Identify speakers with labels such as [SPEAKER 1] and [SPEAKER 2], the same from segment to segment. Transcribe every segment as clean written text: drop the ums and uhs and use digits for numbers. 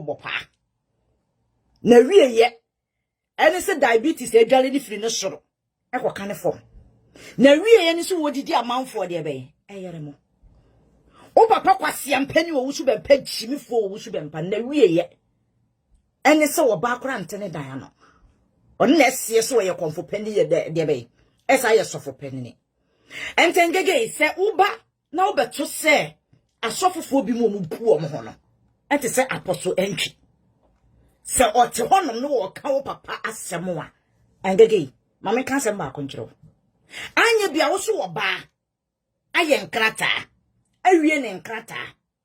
[SPEAKER 1] bopa na wie ye ene se diabetes e dwale ni firi ne soro e kwa kan form na wie ye ni so wodidi amanfo de be eyere mo o papa kwase ampani Owusu Bempah chimifo Owusu Bempah na wie ye ene se wo ba kora ntene dan no on na sie so ye konfo pani ye de be esa ye sofo pani ni entengege se uba na obeto se asofofo bi mu pu o mo ho no ente se apostle entry se ote honom no wo ka wo papa asem a engege mame kan sem ba konkyerɛ anya bia wo so wo ba aye nkrata awie ne nkrata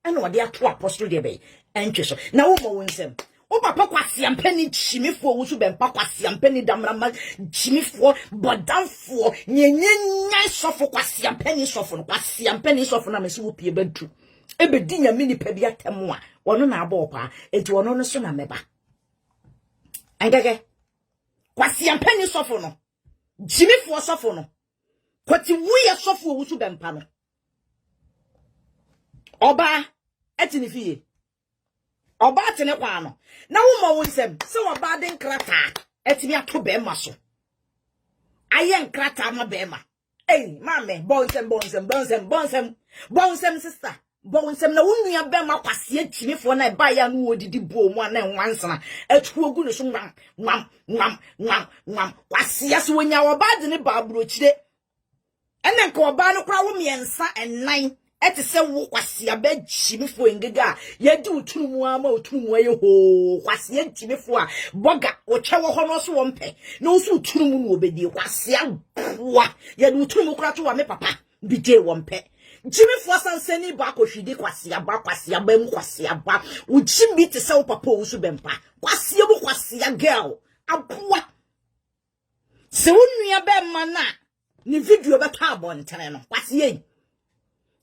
[SPEAKER 1] ene wo de ato apostle de be entry so na wo mo wonsem o papa kwase ampani chimifo Owusu Bempah kwase ampani damrama chimifo bodamfo nyenya sofo kwase ampani sofo no kwase ampani sofo na mesi wo pie badu ebedi nya mini pa bia temo a wono na aba opa enti wono no so na meba angege kwase ampani sofo no chimifo sofo no kwati wuye sofo Owusu Bempah no oba etini fie oba tene kwa no na wo ma wonsem se oba de nkrata etimi ato be ma so aye nkrata ma be ma mame bonsem sister bonsem na wonua be ma kwase atimifo na ba ya no odidi bo mu na nwansana atu ogu ne so nwam kwase ya so wonya oba de ne ba burochire ene nka oba no kra wo miensa ennan eti se wo kwase aba chimifo engega ye di utunumu ama utunumu aye ho kwase chimifo a boga wo chewo ho no so wo mpe na wo so utunumu no obedi kwase aboa ye di utunumu kra to wa me papa bije wo mpe chimifo sansani ba kohwidi kwase aba mu kwase aba wo chimbi te se wo papa Owusu Bempah kwase bu kwase girl aboa se wo nua be mana ni video be ta abontere no kwase ye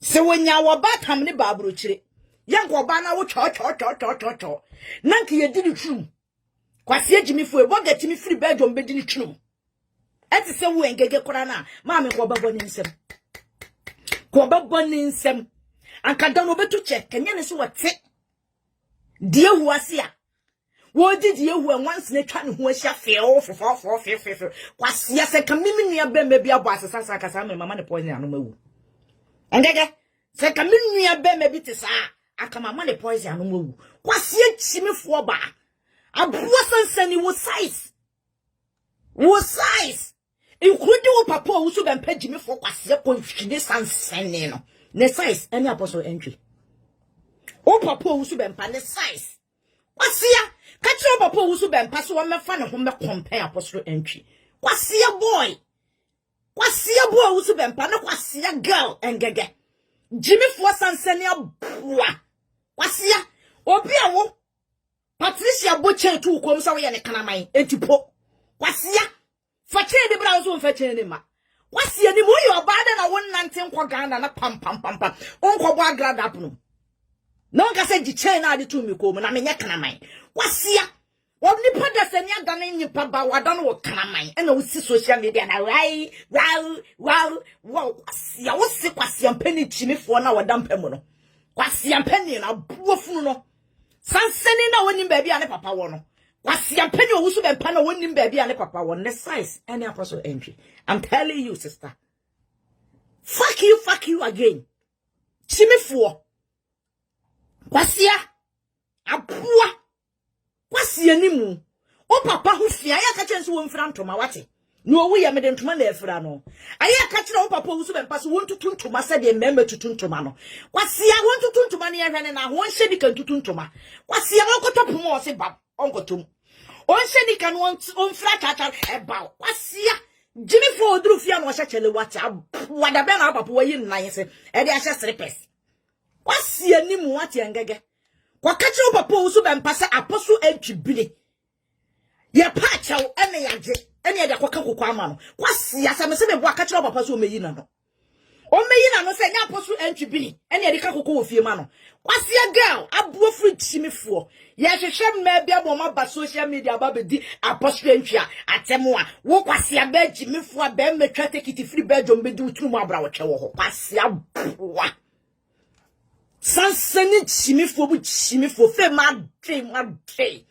[SPEAKER 1] se wonya wo ba tam ne ba burochire yanko ba na wo cho nanki ye didi trum kwase agimifo e boga timi firi bedom be didi trum eti se wo engege kora na ma me ko ba boni nsem anka da no betu che kenya ne so wote die hu ase a wo didi ehu once ne twa ne hu ahia fo kwase ya se kamimi nua be me bia bo asesa kasa me mama ne poison anu mawu engege se kaminu be me biti sa akama ma ne poison anu mawu kwase chimifo ba abuwa sansani wo size including wo papa Owusu Bempah jimifo kwase konfide sansani no ne size any apostle entry wo papa Owusu Bempah ne size kwase ya ka kire papa Owusu Bempah so wo mefa ne ho me compare apostle entry kwase boy Owusu Bempah na kwase girl engege jimifo sansani abua kwase obi awo Patricia Boche tu kom sa wo ye ne kanaman entipo kwase fache de bra so fache ne ma kwase ni mo yo ba da na wonnante nkwa Ghana na pam onko bo Agradaa puno na onka se giche na ade tu mi ko mu na menye kanaman kwase woni pada sani aga na nyipa ba wada no kanaman ena wo si social media na wow kwase wo si kwase ampani chimifo na wada mpemu no kwase ampani na buofunu no sansani na woni baby ane papa wo no kwase ampani Owusu Bempah na woni baby ane papa wo ne size any apostle entry. I'm telling you sister, fuck you again chimifo kwase abua kwase animu o papa hu fia ya ka chenso wo mfra ntoma wate no wo ya mede ntoma na efra no aya ka kire o papa Owusu Bempah so won tutu ntoma se de membe tutu ntoma no kwase ya won tutu ntoma ne ehwe ne na ho hye di kan tutu ntoma kwase ya onkoto pomo o se ba onkotom on hye di kan on mfra tata e ba kwase ya jimifo oduru fia no hye chele wate wada be na papa wo yi nnan se e de ahye srepes kwase animu wate engege kwa ka kire o papa Owusu Bempah se apostle entwibile ye pa chaw ene yaje ene ya de koka kokwa ama no kwase ya se me se me bo aka kire papa so o meyi na no se nya apostle entwibile ene ya de ka kokwa ofie ma no kwase girl abuo free chimifo ye hwehwe ma bia bo ma ba social media ba bedi apostle entwia atemo a wo kwase ba chimifo a ba metwa take it free bedroom bedi utunu mu abra wo kye wo ho kwase aboa Sansani chimifo bu chimifo fe madre.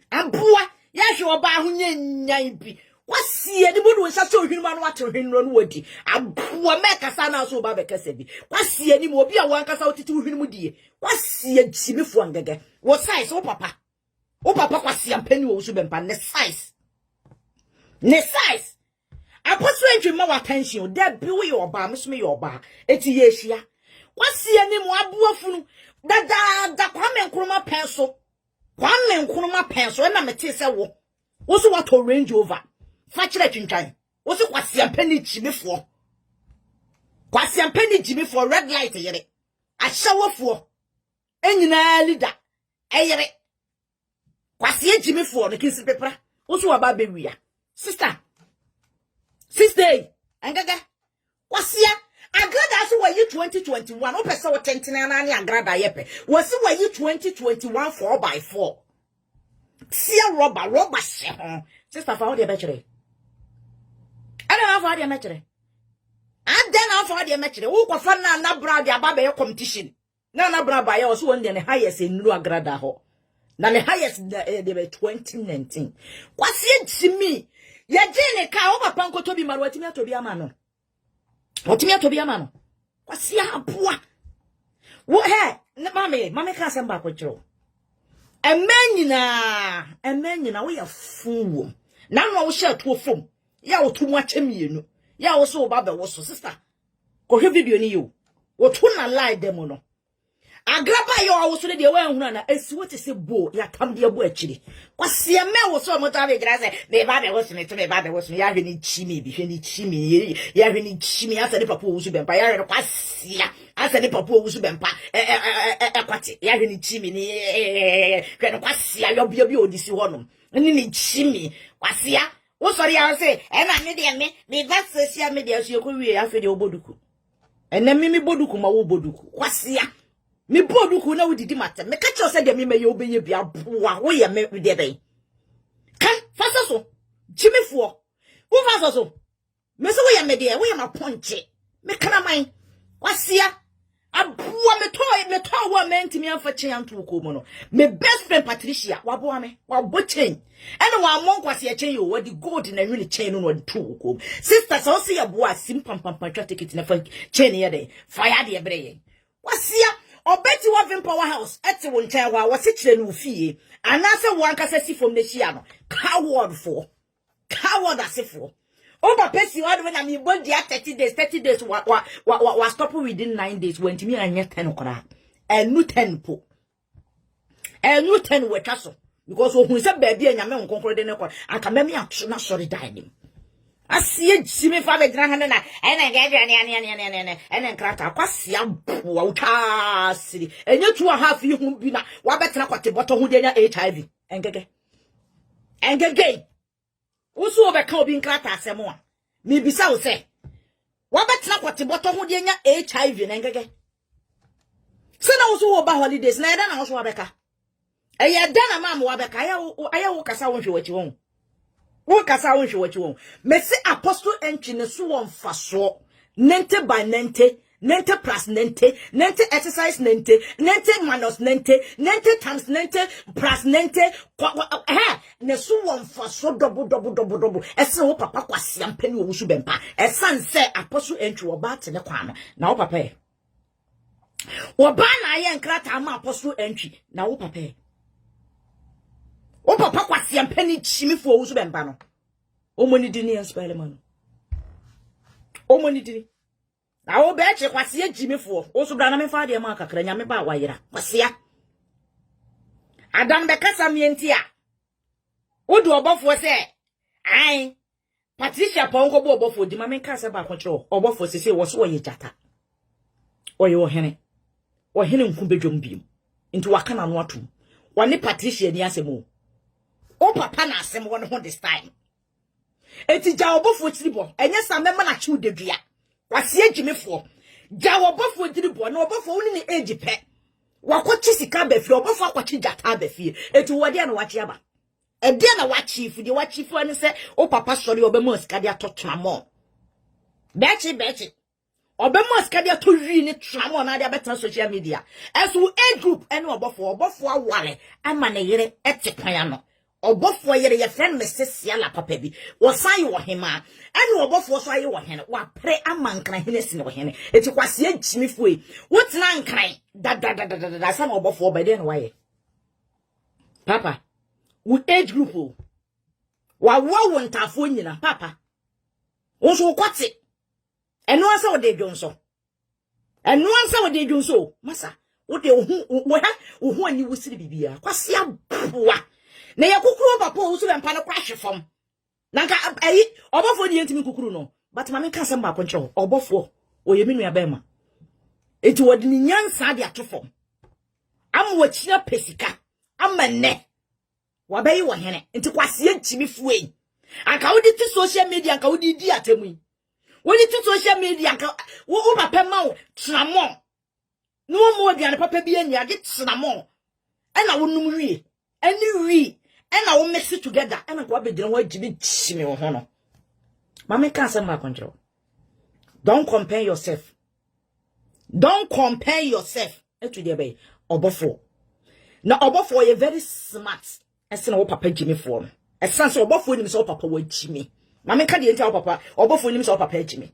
[SPEAKER 1] Abua ya hwe oba ho nyanyan bi. Kwasie ni bodu nsa so hwinu ma no ate hwinu no wadi. Abua mekasa na so oba bekasa bi. Kwasie ni mo obi a wankasa otiti hwinu mu die. Kwasie chimifo angege. Wo size wo papa. Wo papa kwasie ampani wo Owusu Bempah ne size. Ne size. Apostle entry ma attention. There be we oba, me your oba. Eti ye hia. Kwasie ni mo abuafunu. Da kwame nkroma penso. Kwame nkroma penso e na mete se wo. Wo so what Range Rover. Fa kire twintwan. Wo so kwasie ampani chimifo. Kwasie ampani chimifo red light yere. Ahyawofo. Enyina leader. Eyere. Kwasie chimifo no kinsi pepra. Wo so aba bewia. Sister. Angaga. Kwasia. Agradaa so were you 2021. O pese wo tentena na ani Agradaa yepe. Was were you 2021 4x4. Sia rubber she. Sister fa wo de bechere. Ada na fa de mechere. Ada na fa de mechere. Wo kwa fa na bra de aba be competition. Na bra ba ye o so won de ne highest in Nuru Agradaa ho. Na the highest de be 2019. Kwasia jimi. Ya jene ka o papa nkoto bi maro atimi atobi ama no. Otimi atobi ama no. Kwasia aboa. Wo he, ne mame ka semba kwetro. Emenyina wo ya fuwo. Na no wo sha to fom. Ya wo tumu achemienu. Ya wo so ba be wo so sister. Ko hwe video ni yo. Wo to na lie dem no. Agraba yo Owusu de we hunu na esi wote se bo ya tam de bo akiri. Kwasia me wo so mo ta be gira se me ba be wo so me to me ba be wo so ya hwe ni chimi bi hwe ni chimi ya hwe ni chimi asa ni papa Owusu Bempah ya hwe kwasia asa ni papa Owusu Bempah kwate ya hwe ni chimi ni hwe kwasia yo bi odisi honom ni chimi kwasia wo sori ya se na me de me ba social media so ko wie ya fe de oboduku ena mi boduku ma wo boduku kwasia me boduku na wudidi mate me ka cho se de me ye obeye bia boa wo ye me de ben kan fasa so jimifo wo fasa so me so wo ye me de wo ye ma ponche me kana man kwasia aboa me to wo menti me amfa chen anto ko mu no me best friend Patricia waboa me wabo chen ene wa mon kwasia chen yo wadi gold na really chen no to ko sister so se ye boa sim pam twa ticket na fa chen ye de fire de breye kwasia obeti wa vim powerhouse ete wo nchen wa wose kire no fie anase wo ankasa si fom na hia no coward asefo o ba pesi wa do na me body 30 days wa stop within 9 days when me anya 10 kora enu 10 po enu 10 we twaso because ohun se ba bia nyame nkonkoro de ne kora aka mami atso na sorry die nim asie jimi fa be gra hane na ene ga ene nkrata kwasia wa uta siri enye 2.5 yi hu bi na wa betena kwate boto hu de nya HIV engege usu obeka obi nkrata asemo a me bisa wo se wa betena kwate boto hu de nya HIV na engege se na usu wo ba holidays na eda na usu wa beka eye da na ma mo wa beka aya wo kasa wo hwe wachi won wo kasa wo hwe wachi won me se apostle entry ne so won faso nente by nente plus nente exercise nente minus nente times nente plus nente ne so won faso double ese wo papa kwasia mpani Owusu Bempah esan se apostle entry wo ba te ne kwa no na wo papa wo ba na ye nkrata ma apostle entry na wo papa o papa kwasia mpani chimifo Owusu Bempah no omoni di ni inspire man omoni di na wo be che kwasia jimifo o so bra na me fa de ma kakra nya me ba wayera kwasia adam be kasa mienti a wo du obofo se ai Patricia ponko bo obofo di ma me kasa ba kwotro obofo se wo so ye jata oye ohene nku bedwom biem nti waka na no atum wone Patricia ni asemo o papa na asemo won ho this time eti ja obofo tiribo enye sambe ma na chi udedua kwasie jimifo ja obofo tiribo na obofo woni ni age pe wakochi sika befie obofo akwachi jata befie eti wode na wachi aba ede na wachi fu de wachi fu ani se o papa sori obemu sika de atotona mo bechi Obemo skadia to wi ni tramo na dia betan social media. Esu age group ene obofo awale ama ne yere etekwan ya no. Obofo yere ye friend mesesia la papa bi. Wosan ye wo hema. Ene obofo so aye wo hene. Wa pre ama nkran hene si ne wo hene. Eti kwase agimifo e. Wotena nkran da sa na obofo obede ne waye. Papa, we age group o. Wa ntafo nyina papa. Wonso kwate. Eno ansa wo de dwonso. Eno ansa wo de dwonso. Masa, wo de wo ani wusiri bibia. Kwase aboa. Na ye kukuru papa Owusu Bempah no kwahwe fom. Na nka ayi obofo ni yentimi kukuru no. But mama nka samba akonche obofo oye me nua bema. Eti wodi ni nyansa de atofom. Am wo chia pesika. Amane. Wabayi wo hene. Enti kwase agimifo e. Anka wo di social media anka wo di atemu. When you social media, wo papa ma wo tramo. No more than papa bi anya get tramo. And I won't wi. Any wi. And I will mix it together. And I go be doing what you chimi or hono. Mamma can't say my control. Don't compare yourself. Don't compare yourself. To the bay. Obofo. Now obofo you very smart. As no papa Jimmy form. As sans obofo him so papa wo Jimmy. Mama ka de enta papa obofo nim so papa agimi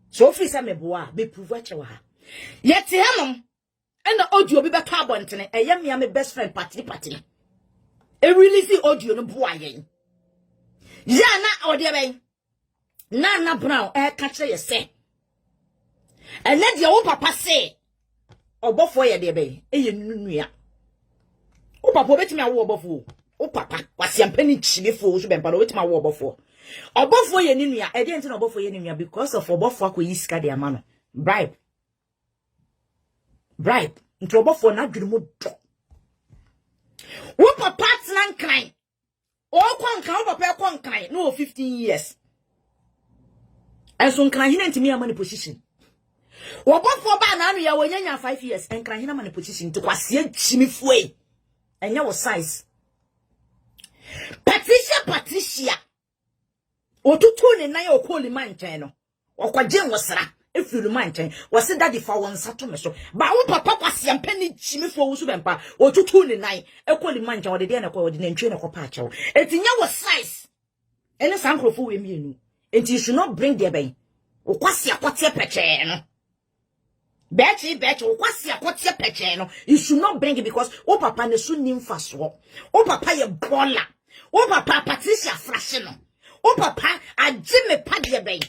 [SPEAKER 1] so free say me boa be prove ache wa ha yet hanom na audio bi be ka abontene eye me best friend party e release audio no boa yen ya na ode ben Nana Brown ka kire ye se ene de wo papa se obofo ye de ben eye nunua wo papa obetimi awo obofo wo papa kwasiampani chimefo Owusu Bempah obetimi awo obofo Obofo ye ninua, e dey ntin obofo ye ninua because of obofo akoyi sika de amano. Bribe. Nti obofo na dwene mu do. Wo papa tena nkran. O kwankan wo papa kwankan no 15 years. Enso nkran hina ntimi amane position. Obofo ba na anu ya wonyanya 5 years, nkran hina amane position nti kwase agimifo e. Enya wo size. Patricia otutu ne nan ya okoli manchen no okwaje nwosra efiru manchen wose daddy fa won sato me so ba wo papa kwase ampani chimifo Owusu Bempah otutu ne nan ekoli manchen wode de na kwa wode na ntwe na kopa achew etinya wo size ene sankrofo we mienu enti you should not bring there ben wo kwase akote peche no bechi wo kwase akote peche no you should not bring it because wo papa ne so nimfa so wo papa ye bola wo papa Patricia frashe no o papa agime padie ben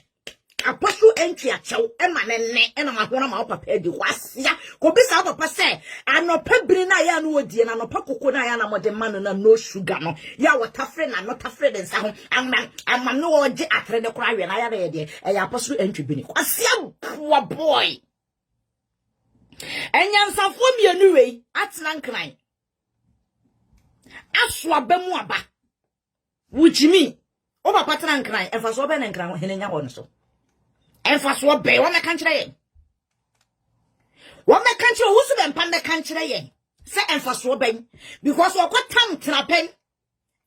[SPEAKER 1] aposu entry achew e manene e na mahona ma papa edi kwasia ko bisa o papa se anopa biri na ya no odie na anopa koko na ya na mode man na no sugar no ya water na no tafre den sa ho amam no oje atre de kora we na ya de e ya aposu entry bini kwasia boy enyansafo mienu wei atena nkran aso abamu aba wujimi o papa tena nkran enfaso be na nkran hene nya ho no so enfaso be wo meka nkire ye wo meka nkire Owusu Bempah meka nkire ye se enfaso be because o kwatam trapen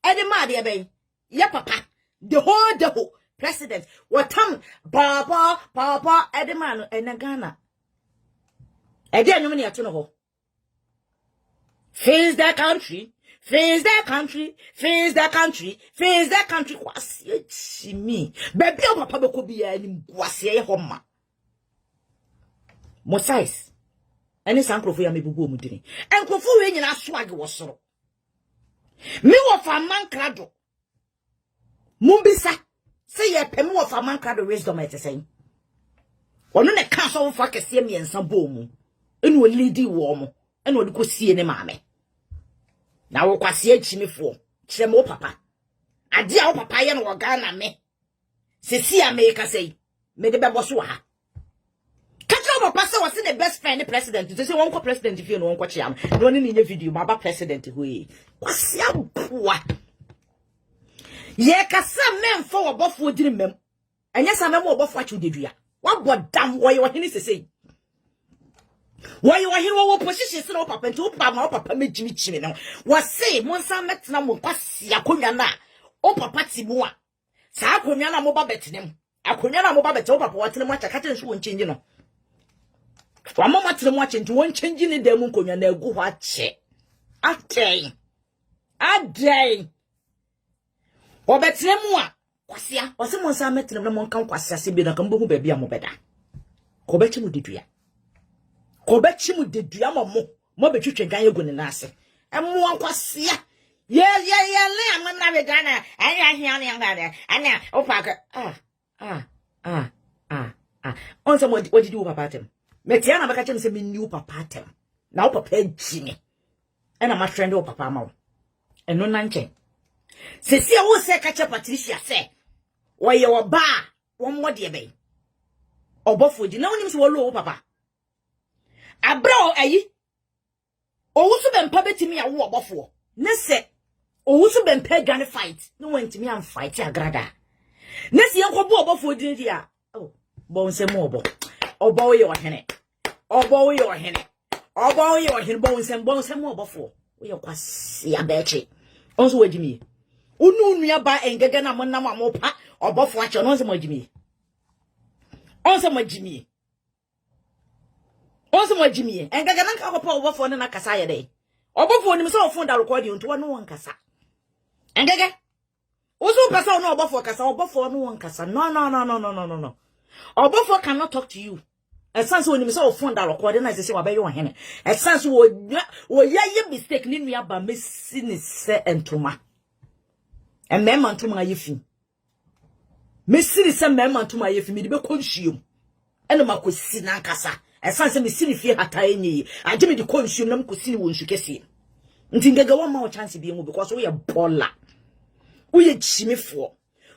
[SPEAKER 1] ede ma de be ye papa the whole president watam papa ede ma no ena Ghana ede anyum ne ato no ho face the country kwase chimi baby o papa be ko bia ni kwase ye homa mo size ene sankrofo ya mebubu omudini enkrofo we nyina swag wo soro mi wo fa mankrado mumbisa se ye pem wo fa mankrado wisdom etesen ono ne ka so wo fa kese miensa bomu enu o leadi wo mo enu o de ko sie ne maame na wo kwase agimifo kire mo papa ade a wo papa ye no wo Ghana me sesi America sei me de bebo so ha kacho papa se was the best friend president to say won ko president fie no won ko chia no ni nye video ma ba president ho yi kwase aboa ye kasa memfo wo bofo diri mem enya sa mem wo bofo achu dedua wa bodam wo ye wo hini sesei why you are here? What position is no papa to papa me Jimmy Chimney now? Was say, Monsa Metna Moquasia Kunyana, O papa Timua. Sa Kunyana Moba Betinem. akonya na mo ba bete wo papa watene mo acha kate nso won change no wa mama tene mo acha nti won change ni dem nkonya na agu ho ache adai obetene mu a kwasia wose mo nsa metene mo nka kwasia se bi na kan bohu ba bia mo beda ko bechi mu dedua mo betwetwe gan yegu ne na ase emu kwasia ye le amana be gana anya hia ne ngade anya opaka on some what did you papa tem metia na baka chem se me new papa tem na papa jimi e na ma trend o papa ma eno na nche se si wo se ka che Patricia se wo ye wo ba wo mmode be obofo di na wonim se wo lo papa abra ayi Owusu Bempah betimi awo obofo ne se Owusu Bempah dwane fight no wantimi am fight Agradaa ne se yenkobo obofo din dia oh bo nse mo obo ye ohene bo nse mo obofo wo ye kwase abeche onso wajimi unu nua ba engege na monam amopa obofo ache no onso majimi engege na nka papa obofo ne na kasa ye dey obofo ni so ofon da record you nto no won kasa engege ozo pasa no obofo kasa obofo no won kasa no obofo cannot talk to you essence when you so ofon da record na say wabaye wo hene essence wo ye mistake ni nua ba mesi ni se entoma emema ntoma ayefi mesi ni se emema ntoma ayefi mi de be konsuum ene makosi na kasa essence me sini fie hata enyi agye me de konsuum na mkosi ni wonsu kese nti ngege wo ma o chance bi emu because we bola we chimefo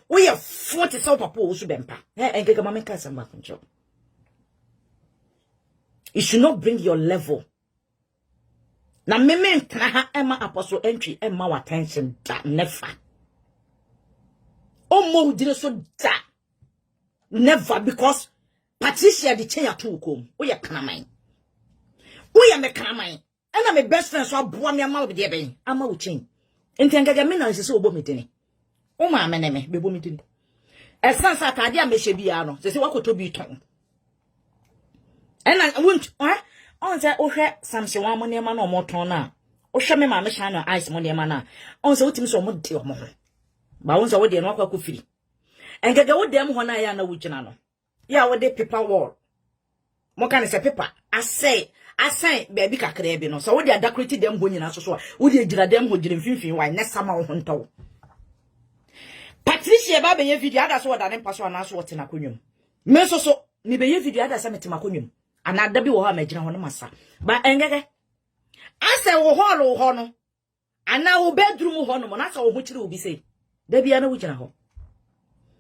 [SPEAKER 1] we 40 so papa Owusu Bempah ngege mama kasa ma kunjo. You should not bring your level na meme ntana ha ema apostle entry ema wa attention da never mo udire so da never because Patricia di chen ya to kom wo ye kanaman wo ye me kanaman ena me best friend so aboa me ama obede ben ama wo chen ntengage me na sese obo medini wo ma me ne me bebo medini esansa atade a me hye bia no sese wakoto bi ton ena wont on say wo hwe samse wa mo ne ma na omo ton na wo hwe me ma me hya no ice mo ne ma na on say wotimi so mo de omo ho ba won say wo de no akwa kofiri engage wo dem ho na ya na wo gina no ya wo de paper wall mo kan se paper asay baby kakra bi no so wo de decorate dem ho nyina so wo de gira dem ho gira mfimfin wa ne sama wo ntaw Patricia ba be ye video ada so da ne paso ana so wote na konwum me so me be ye video ada se metima konwum ana da bi wo ha magina ho no masa ba engege ase wo ho no ana wo bedroom ho no mo na sa wo ho kire obi sei da bia na wo gina ho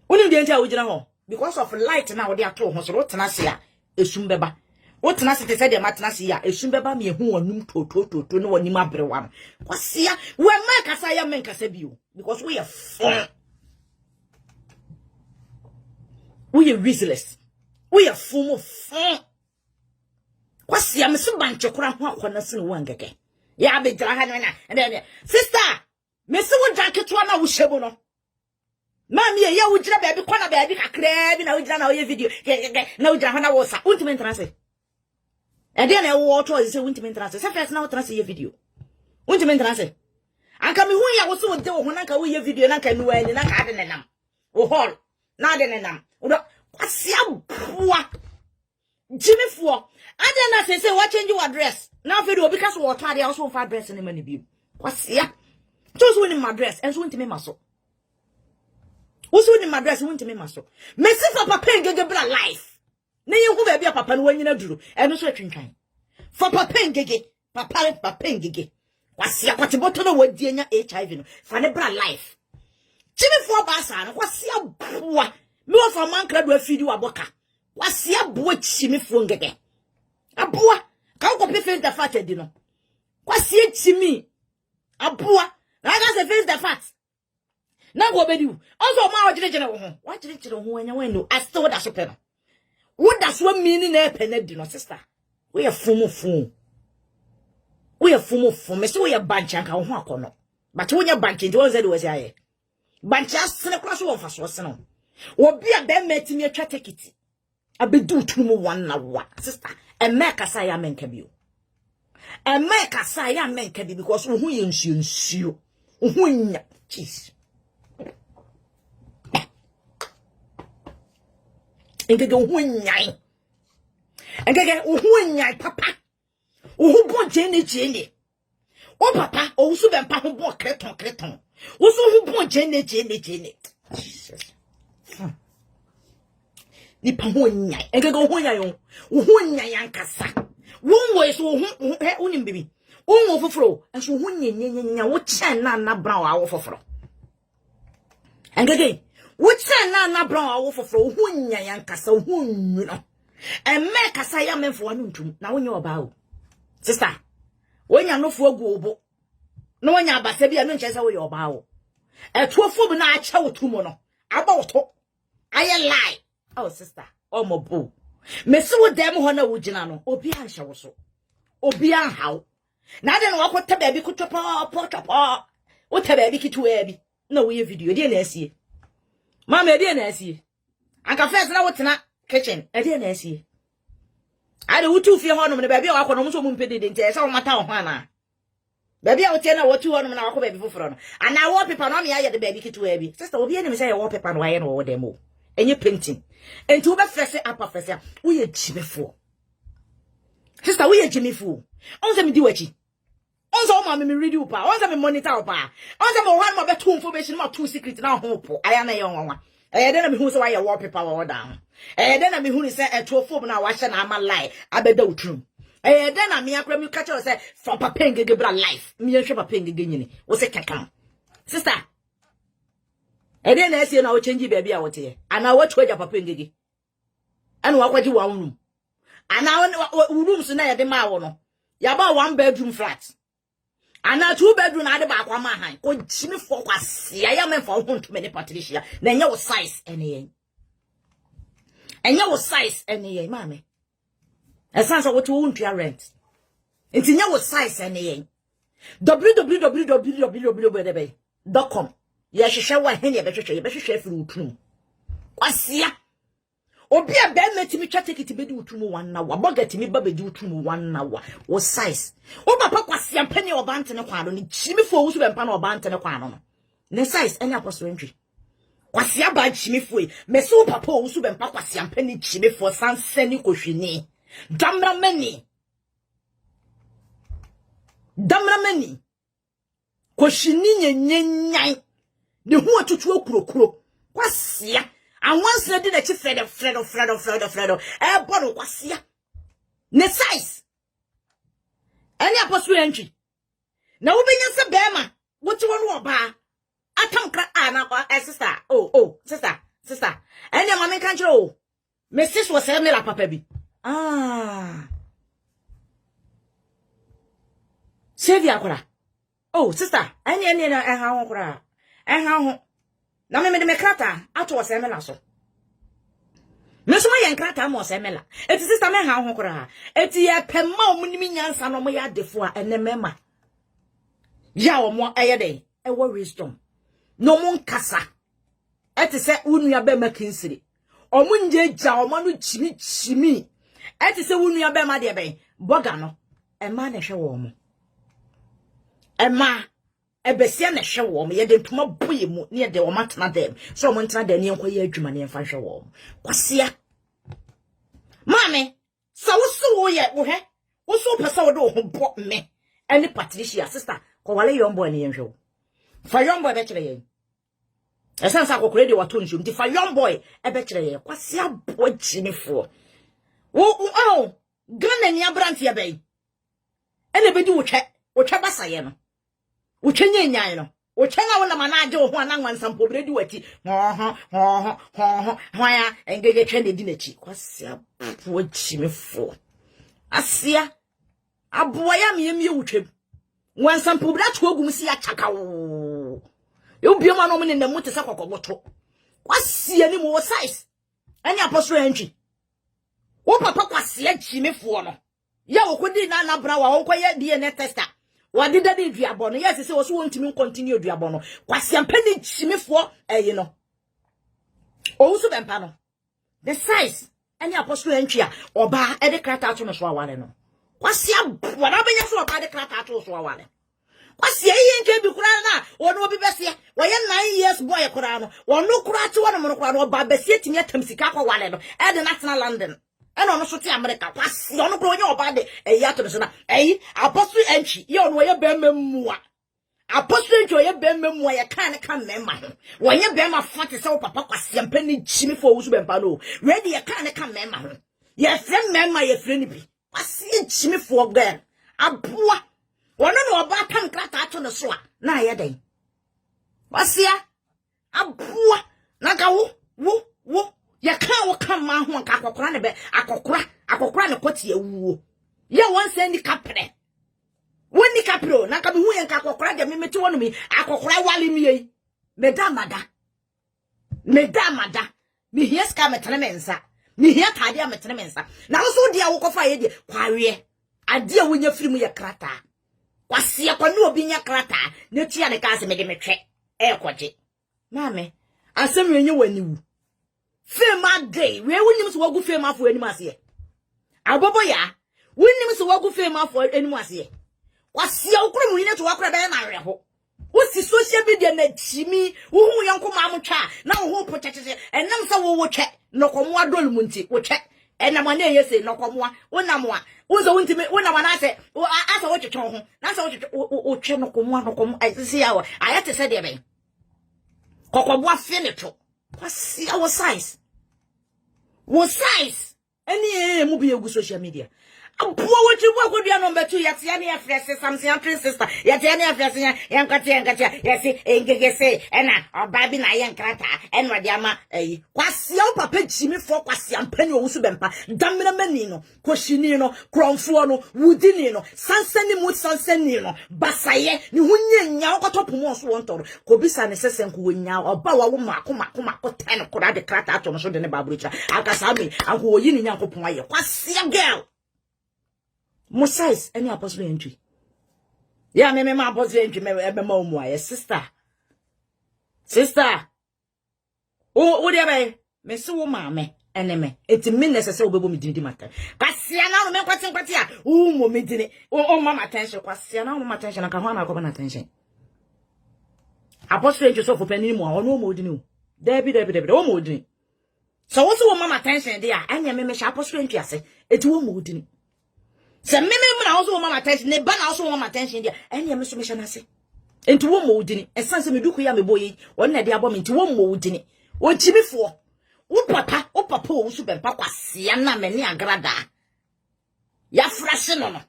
[SPEAKER 1] woni de ntia wo gina ho because of light na wo de ato ho so wo tena se a esum beba wo tena se te se de matena se a esum beba me ehu wonum toto no woni mabrewa no kwasia we ma kasa ya men kasa bio because we are fun we are restless we are full of fun kwasia me so banche kura ho akwana se no wangeke ya be dra ha na sister me se wo drank to na wo hyebo no mami ye wo gira baby kwana baby kakra bi na wo gira na wo ye video na wo gira ho na wo sa ultimate trance e de na wo to se ultimate trance se first na wo trance ye video ultimate trance anka mi hu ya wo so wo de wo ho na nka wo ye video na nka nuwa ni na nka ade nenam wo hall na ade nenam wo kwasia bua jimifo ade na se wo change your address na video obi ka so wo tade also wo fa address ni mani bi kwasia to so ni my address enso ntime maso Usu ni madress won't me maso. Mesi for papa ngege bra life. Na ye hu ba bia papa no wanyina duru. Eno so atwintwan. For papa ngege, papa ngege. Kwase akwate boto no wadi anya HIV no. For ne bra life. Chimi for basa no kwase aboa. Me wo for man kra do afidi waboka. Kwase aboa chimi for ngege. Aboa. Ka ko pe face the fat edi no. Kwase chimi. Aboa. Na ga se face the fat. Na go bedi also ma ogire wo ho wa gire wo ho anya wan no asto da so pe no wo da so mini na pe na di no sister we are fumu me so we are banch anka wo ho akono but wo nya banch ndi won zedi wo sia ye banch asene kwa so wo fa so se no Obi a be metimi atwa tekiti. Abedu tumu one na wa. Sister, e make asa ya menka bi o. E make asa ya menka bi because wo ye nsuo. Wo nya. Jeez. Engege wo nyai. Engege wo nyai papa. Wo bo jene. O papa, Owusu Bempah ho bo kreton. Wo so ho bo jene. Jesus. Ni pa ho nyai. Engege ho nyai yo. Wo nyai ankasa. Wo so ho unim bibi. Wo foforo, enso ho nyenya wo chen na bra wa wo foforo. Engege wo chen na bra wa wo foforo ho nyai ankasa ho nwuno. Emme kasa ya memfo anu ntum na wo nye oba o. Sister, wonya nofo agu obo. Na wonya abasa bia no nche se wo ye oba o. Etuofo bi na acha wotumo no. Aba woto. Aye lie. Oh sister, oh mobo. Mesi wo dem ho na wo gina no. Obi anhye wo so. Obi anhaw. Na de no wakota ba bi kutopo. Wo ta ba bi kituwa bi. Na wo ye video de na asie. Mama de na asie. Anka first na wo tena kitchen. De na asie. Ade wutu fie ho no me ba bi a wakọ no so mu mpedede nti e se wo mata ho ana. Ba bi a wote na wotu ho no na wakọ ba bi foforo no. Ana wallpaper no me aye de ba bi kituwa bi. Sister obi ene me say wallpaper no aye no wo dem o. Enye painting. Enti wo be frese apa frese. Wo ye jimefo. Sister wo ye jimefo. Onse me di wachi. Onse o ma me read you pa. Onse me monitor pa. Onse me one mo be to information ma too secret na ho po. Aya na ye nwanwa. Eh de na me hu se wa ye wallpaper wo down. Eh de na me hu ni se etuofo na wa hye na ama lie abeda utrum. Eh de na me akra me catch you say from papa ngege bra life. Me hwe papa ngege nyini. Wo se kaka. Sister. Eh de na ese na wo change baby a wote. Ana wo chwaja papa ngege. Ana wa kwaji wa room. Ana room so na ye de ma wo no. Ya ba 1 bedroom flat. Ana 2 bedroom na de ba kwa ma han. Ko jimi fo kwase ya me fo ho ntome ne Patricia. Na nya wo size ene yen. Enya wo size ene yen mame. Esanso wo to untua rent. Enti nya wo size ene yen. www.com. Ya hwehwe wa hen ye behwehwe afiri utrum. Kwase ya. Obi a be metimi twa ticket bedi utumu 1 na wa bogati mi ba bedi utumu 1 na wa wo size wo papa kwase ampani obante ne kwano ni chimi fo Owusu Bempah na obante ne kwano no ne size any apostle entry kwase aba chimi fo e mesi wo papa Owusu Bempah kwase ampani chimi fo sansani kohwini damra mani kohwini nyenyenyan ne hu atutu okurokuro kwase ya anwanse de na chi fredo boro kwase ne size any apostle entry na wo benya se bema wote wonu oba atam kra na sister sister any mama kan chiro o me sis wo se me la papa bi Sevi akora oh sister any na ha ho kora ha ho na me de krata ato wo se me la so me so ye krata mo se me la eti sister me ha ho kora eti ye pema o munimi nyansa no mo ya defo a ene mema ya o mo eye de e wo wisdom no mo nkasa eti se unua be makinsiri o mo nje ja o mo no chimi eti se unua be ma de be boga no e ma na hwe wo mo e ma ebesia na hwe wo mo ye de ntoma boye mu ne de wo matena dem so mo ntena de ne enkoye adwuma ne emfa hwe wo kwasea mame so wo ye wo he wo so pesa wo de wo bo me ene Patricia sister ko wale yombo ne yenhwe wo fa yombo be kire ye esansa ko kredi wato nshum ti fa yombo e be kire ye kwasea bo chinifo wo gana ni abranti ya be ene be di wo twa basaye no Uchenye nyan no. Uchenga wona manaje ho ananwa nsampo bredi wati. Hoya engege twende di nachi. Kwasia po chimefo. Asia aboya miemie wutwem. Wansampo bra to ogum si achaka wo. Yo bioma no me ne muti se kokoboto. Kwasia ni mo size. Any apostle entry. Wo papa kwasia chimefo no. Ya wokodi na bra wa won koye DNA tester. Wadi dadi duabono yes say wo ntimi continue duabono kwase ampani chimefo no Owusu Bempah no. The size any apostle entry oba e de krata ato no so awale no. Kwasi wada benya so oba de krata ato so awale. Kwasi ye nke bi kura na wono obi bese wo ye 9 years boy kura no wono kura ati wono mo kura no oba bese timi atam sika kwa wale no e de national London e no so ti America kwasi ono kura onye oba de e ato no so na apostle entry ye ono ye be memua apostle entry ye be memua ye kan memma ho wo ye be ma fate se wo papa kwasi ampa ni chimi for Owusu Bempah no ready ye kan memma ho ye friend memma ye friend bi kwasi chimi for girl aboa wono no oba kan krata ato no so a na ye den wasia aboa na ka wo ye kan wo kan ma ho ka akokora ne be akokora ne kwoti awuo ye won se ni kapre woni kapro na ka bi hu ye ka akokora de me to wono mi akokora wale mi yi medamada mi hie ska metene mensa mi hie tade a metene mensa na so dia wo kofa ye de kwawe ade a wonya firi mu ye krata kwase kwa no obi nya krata na tua ne ka se me de metwe koje mame asem yenye waniwu fema day we wonim so wagu fema afo anim ase abobo ya wonim so wagu fema afo anim ase kwase okro mu ine to wakra be na reho wosi social media na chimi wo hu yanko ma motwa na wo ho potete enam sa wo twe nokomo adol mu nti wo twe enam na yese nokomo wonam a wonzo wontime wonam na ase asa wo twetwe ho na asa wo twe nokomo asisi yawo ayate se de be kokobo afi ne to kwasi our size any mu bi egu social media abuo wochi bu akodua number 2 yate ya ne afrese samson twin sister yate ya ne afrese yankatia yesi engegese ena obabi na yankrata enwa de ama kwasi o papa jimi fo kwasi ampani Owusu Bempah damena mani no koshini no kronfo no wudini no sansani no basaye ni hunyanya okotopo mo so wontoro kobisa ne sesenku wonya oba wa wo mako ten kora de krata ato no so de ne babrucha akasa mi anko oyi ni nyankopon aye kwasi girl mo size any apostle entry ya me ma apostle entry me ma omu aye sister o de be me se wo ma me eneme eti me necessary obebo me dindi mata kwasia na no me kwati a o mo me dini o mama attention kwasia na o mama attention na ka ho na ko na attention apostle entry so for penin mu a ono mo dini o debi o mo dini so wo so mama attention dey a anya me sha apostle entry ase eti wo mo dini se me na also mama attention ne ba na also mama attention dia enya me so me shana se enti wo mo udini esanse me duku ya me boyi won na de abo me enti wo mo udini o chibifo wo papa Owusu Bempah kwase na me ne Agradaa ya frase no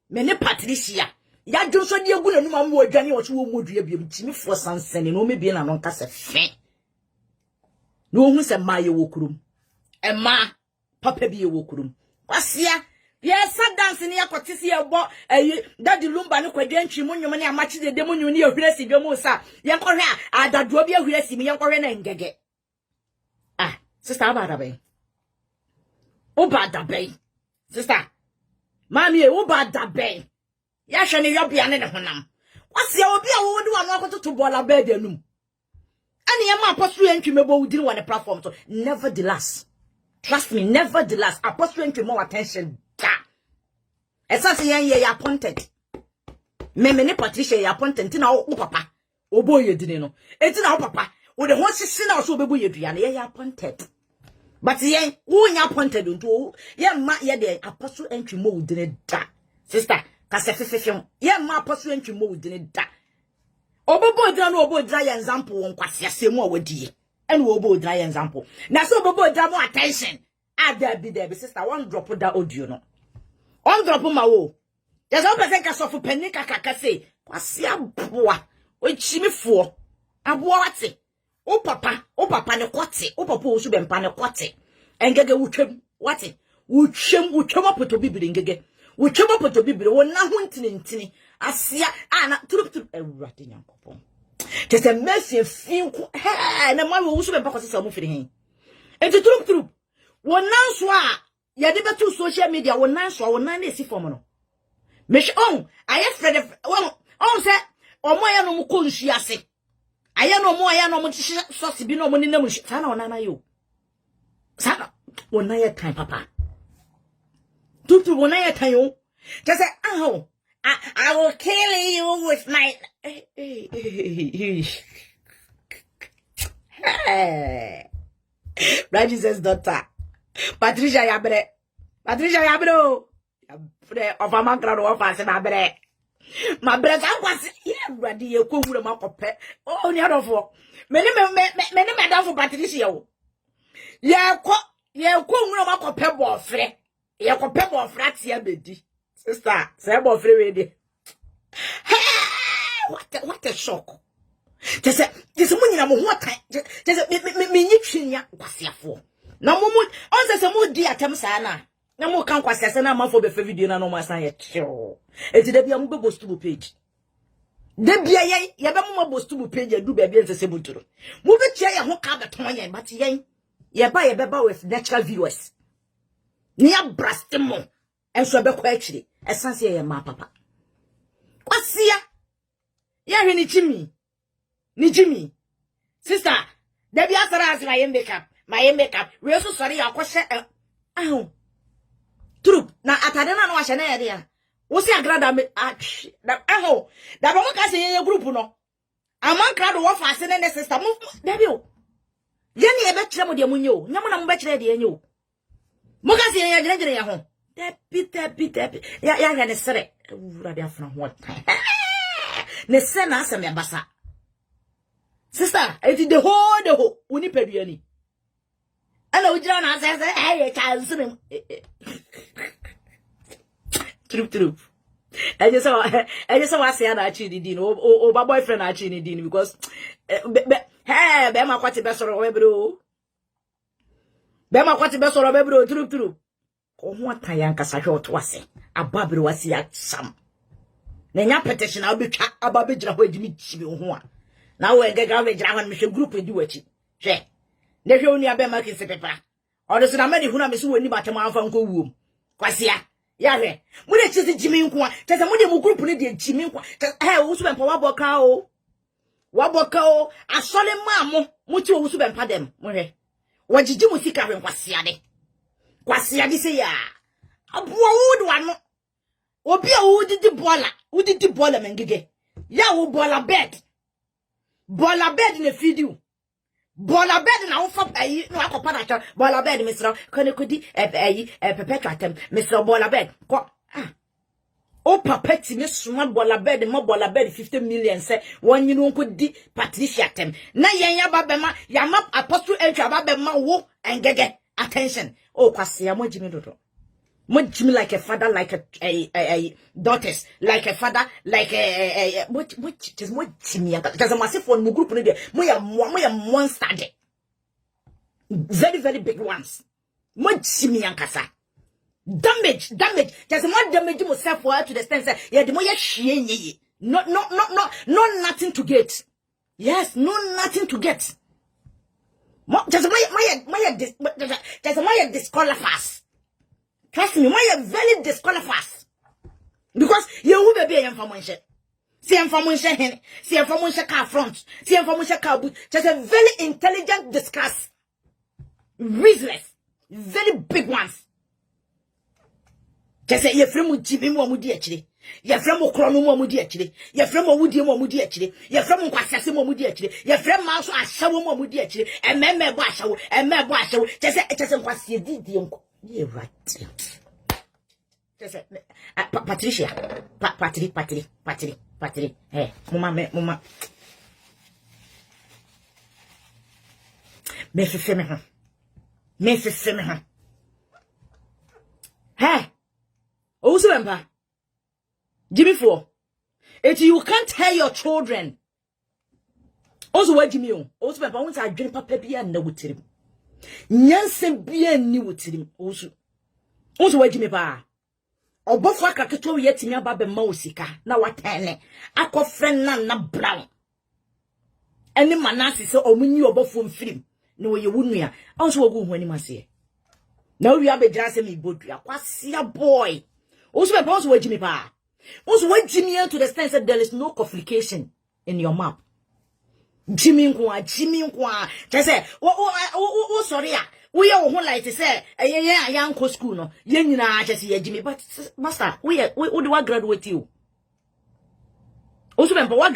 [SPEAKER 1] me ne Patricia ya jonso de egu nanum am wo adwane wo so wo modua biem chimifo sansene no me bie na no nka se fe no hu se ma ye wo kurum e ma papa bi ye wo kurum kwase yes, dance ni yakotisi ebo daddy lumba ni kwadwantwi mu nwom ni amachi de mu nwom ni ahuresi bi mu sa yenkohwe adaduo bi ahuresi mi yenkohwe na ngege sister abadabe sister mami ubadabe ya hwe ni yobia ne honam wase obi a wo di wanu akototo bola bed anum ani yema apostle entwi mebo udiri won the platform so nevertheless trust me nevertheless apostle entwi more attention esase ye appointed me ne Patricia ye appointed na wo papa oboye dini no enti na wo papa wo de ho sisi na so obebu yedua na ye appointed but ye wo nya appointed nto ye ma ye de apostle entry mo udini da sister ka se fefefem ye ma apostle entry mo udini da obobo dra no obo dra ye example won kwase asemu a wadie ene obo dra ye example na so obobo dra mo attention ada bi there sister one drop that audio no on drop ma wo there's no person ka so for penika kaka say kwase aboa o chimifo aboa wate o papa ne kwate o papa Owusu Bempah ne kwate engege wutwem wate wutwem apoto bibiri ngege wutwem apoto bibiri wona ho ntini asia na turup ewurade nyankopon tese mesi finku na ma Owusu Bempah kwase sa mu firi hen enti turup wona so a ya de betu social media wona so wona na esi form no mesh on aye fred on se omo ya no mu konsu ase aye no mo ya no mo so si bi no mo ni na mu sa na wona na yo Sana, when I had time, Papa. Tutu, when I had time, just say, oh, I will kill you with my. Reggie's daughter, Patricia Yabre. Patricia Yabro. Of a man crowd of us in my bread. My bread, I was here ready. You could with a mouth of pet. Oh, the other four. Many men for Patricia. Yeah, couldn't know about pebble of fre. You could pebble of frats here, baby. Sister, several free. What a shock. Just when I'm what time. Just me, was here for. No more, on the mood, dear Tamsana. No more can't question a month for the video no more sign. It's the young bubbles to page. Debia, Yabama was to page and do baby as a cemetery. Move a chair who can't at but yen. You buy a beba with natural viewers. Near Brastimo and so actually, as Sansia, my papa. What's here? Yeah, ni Jimmy. Sister, there be answer my makeup. We also sorry, our question. Oh. True. Na atadena no ahye na yede ya. Wo si agrada me da ba mo ka se ye group no. Aman krado wo fa ase ne sister mo da bi o. Ye ne ye be kire mo de munye o. Nya mo na mo be kire de ye o. Mo ka se ye gire ya ho. Tepi. Ya hwe ne sere. Ewura de afna ho tan. Ne se na ase me basa. Sister, it is the whole uni peduani. Hello, John, I said, hey, child, True. I just saw I say that she did, my boyfriend actually did because, hey, Bema quite the best or webro. Bema quite the best or webro, true. Oh, what Tayanka Sajo was a baby was yet some. Then your petition, I'll be a baby where you meet you. Now we're going to have a group and do it. Never only a Bema can say paper. Or the Sunamani who I'm so any matter my uncle womb. Quasia, Yare. When it's just Jimmy, there's a money group in the Jimmy. Hey, who's been for Wabocao? I saw them, mamma, much who's been padem. What did you think of him, Quasiade? Quasiade say, ya. A broad one. Or be a who did the boiler and giggy. Ya will boil a bed. Boil a bed in a feed. Bola bed na ufa no akopana cha bola bed Mr. Konekudi perpetratem Mr. Bola bed ko o papeti me suma bola bed mo bola bed 50 million say one you nkodi Patricia tem na yen ya babema ya map apostle entry babema wo engege attention o kwase ya mo jimi dodo mo jimi like a father like a daughters like a father like a what just mo jimi because I must say for no group no there mo ya monster there very big ones mo jimi yankasa damage just more damage myself for to the extent say yeah the mo ya hwie nyi no nothing to get yes no nothing to get just my disqualifies. Trust me, why you very disqualified? Because you will be information. See information, see information car front, see information car boot. Just a very intelligent discuss. Reasonless. Very big ones. Just say your friend would Jimmy Momudi actually. Your friend will crown Momudi actually. Your friend will Woody Momudi actually. Your friend will Quassassi Momudi actually. Your friend Mouse are show Momudi actually. And men basho, and men basho. Just say it doesn't was you did the uncle. You're right. Patricia. Patri. Hey, Mama. Mrs. Hey, Owusu Bempah. Jimmy for. If you can't tell your children. Also, what Jimmy? Owusu Bempah wants to drink papa beer and no with him. Nyanse bia ni wotirim Owusu we Jimmy pa obofo akaketo yetimi aba be ma osika na watene akọ friend na brown eni manase se omunyi obofo mfirim na oye wunua also wogu hu ani mase na wi abegyra se me bodua kwasia boy Owusu Bempah also we Jimmy pa also we Jimmy to the extent that there is no complication in your map. Jimmy nkwa just say sorry we are who like to say a young school no yen na just ye Jimmy but master we do what graduate you Owusu Bempah what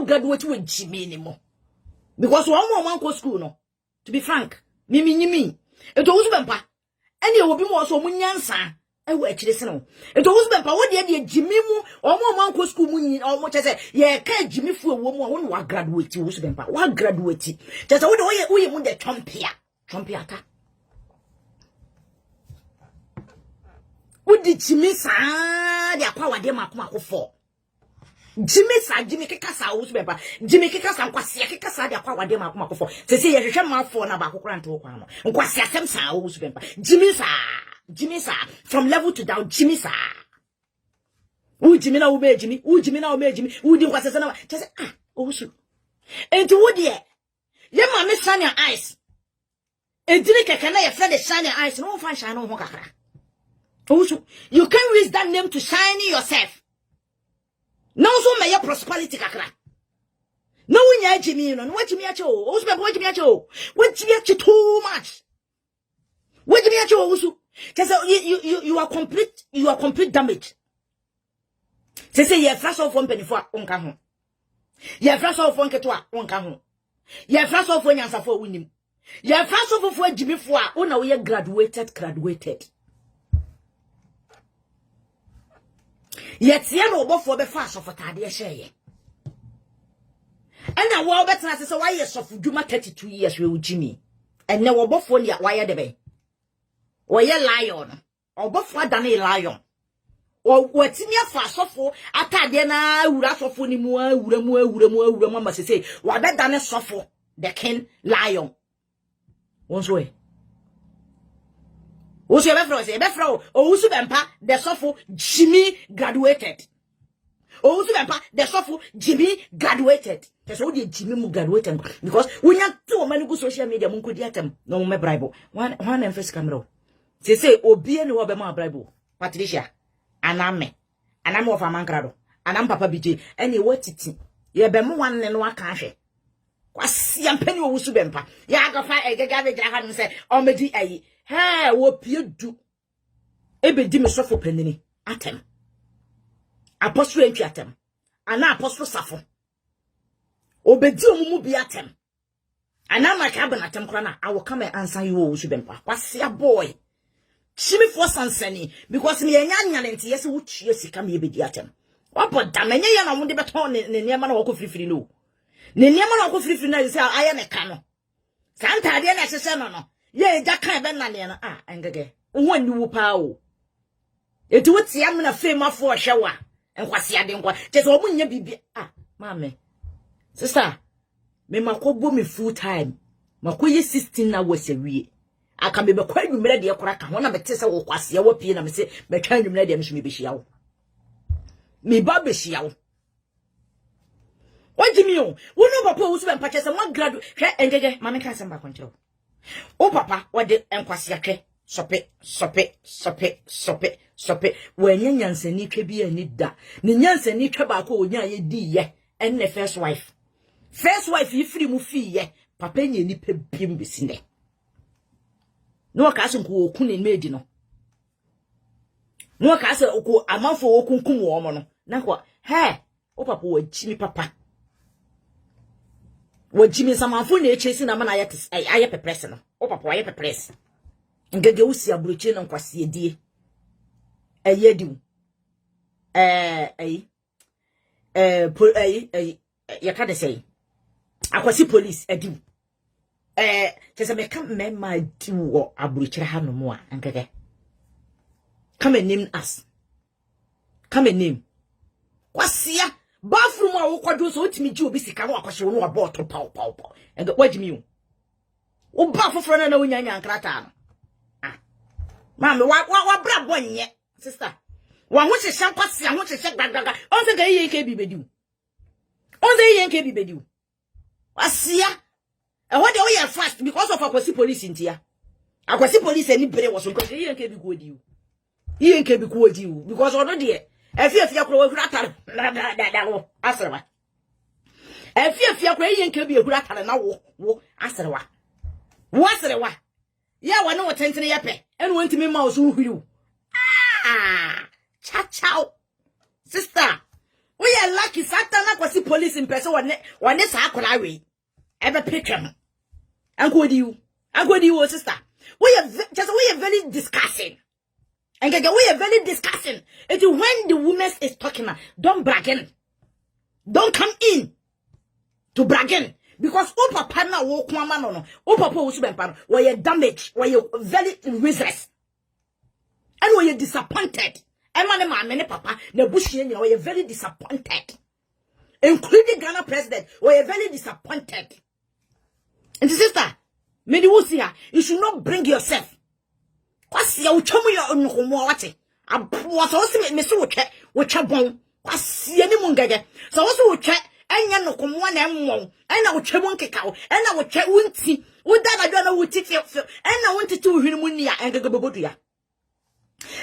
[SPEAKER 1] graduate with Jimmy anymore because one go school no to be frank me it Owusu Bempah any will be more so munyansa e wo akire se no it Owusu Bempah what dey Jimmy mu one go school mu almost say ye ka Jimmy fu ewo mu won wa graduate Owusu Bempah wa graduate just we mu the champiata Udi Jimmy sa dia kwa wade makoma akofo Jimmy kekasa Owusu Bempah Jimmy kekasa nkwase kekasa dia kwa wade makoma akofo se ye hwehwe mafo na ba kokora nto kwa no nkwase asem sa Owusu Bempah Jimmy sa from level to down Jimmy sa Jimmy na ube Jimmy udi nkwase se na just Owusu enti wodi ye ma me shine your eyes edini keke na ye friend shine your eyes no fan shine no ho kakra Owusu you can use that name to shine yourself no so may your prosperity kakra no nya Jimmy no what Jimmy acho Owusu Bempah what Jimmy acho too much what Jimmy acho Owusu just you are complete damage say ye flash off one penny for onka ho ye flash off one keto a onka ho ye flash off one yansa for winim ye flash off for Jimmy for una we graduated yet ye no obofo be fast of atade sheye and na wo betena say why ye sofu dwuma 32 years we Jimmy and na wo obofo ne why de be wo ye lion obofo adane lion o watimi afa sofo atade na wura sofo ni mu awura mama say wa be dane sofo the king lion wonso we Owusu Bempah Owusu Bempah the sofo Jimmy graduated Owusu Bempah the sofo Jimmy graduated that's all the Jimmy mu graduated because we nya too many go social media mun kodi atem no me bribe one emphasis camera say obi ene wo be ma bribe Patricia aname of amankrado anam papa bije ene watiti ye be mu wan ne no aka hwe kwasi ampani Owusu Bempah ya agafa egega be gra ha no say o medi ayi he wo piedu ebedi me sofo panini atem apostle entwi atem ana apostle safo obedi omumu bi atem ana maka ba atem kora na I will come and answer you Owusu Bempah kwasi boy Shimi for sansani because me enya nti yesi wuchie sika me ebedi atem waboda menye ya na wo de beton ne niema na wo ko firifiri no ne niema na wo ko firifiri na say aye ne ka no santa de na hyehyɛ no ye ja kan be na ne no engege wo ni wo pa o eti wo tia me na fame afo hwewa enkwase ade nkwa tese wo munya bibi mame sister me makobo me full time makoye 16 hours a week aka me be kwa nwumere de ekora ka ho na mete se wo kwase wo pie na me se me twa nwumere de me so me be hia wo me ba be hia wo Jimmy o wo no papa Owusu Bempah chese mo gradu hwe engege mame ka samba kontrol o papa wo de enkwase atwe sope wanya nyansani twa bi ani da ne nyansani twa ba ko onya ye di ye enne first wife ifiri mu fi ye papa nya ni pe biem besine no ka aso ko okun ne medi no ka aso ko amanfo okunkum wo mo no na ko o papa wo Jimmy papa wo Jimmy samanfo na echesi na mana aye pepress no o papa aye pepress ngege usi abroche no nkwase edie ayediu ya ka de say akwasi police ediu tese me kam me ma di wo abroche ha no mo ngege come and name us come and name kwasia bathroom a wo kwadwo so otimi ji obi sika no akwahye wo no abot pow and what Jimmy you wo ba foforo na wo nyanya nkrata no mama wa bra bonye sister wa ho hye kwase ho hye gbagaga on se ga yen ke bi bediu wasia e ho de wo ye fast because of akwasi police ntia akwasi police ani bere wo so ko yen ke bi ko odiu because ono de efia kro wa hura atare da wo asrewa efia kro yen ke bi hura atare na wo asrewa Yeah, one no attention yepe. And went to me mouse who you. Ah, cha. Sister, we are lucky Satana was the police in person one is happy. Ever picture. Uncle you, sister. We are very discussing. And we are very discussing. It is when the woman is talking, don't brag in. Don't come in to brag in. Because o papa na wo kwama no o papa Owusu Bempah were you damaged, were you very restless. And were you disappointed. Emma ne papa na bushie were you very disappointed. Including Ghana president were you very disappointed. And sister, many will see her, you should not bring yourself. Kwasi ya uchomu ya nkomo wate. Abwa so se me so wo bon. Kwasi ani mungege. So wo enya no komo na emwo ena wo twemu nkeka wo ena wo twa wunti wo da na wo titi ena wo ntiti wo hwene mu nia engege bebodua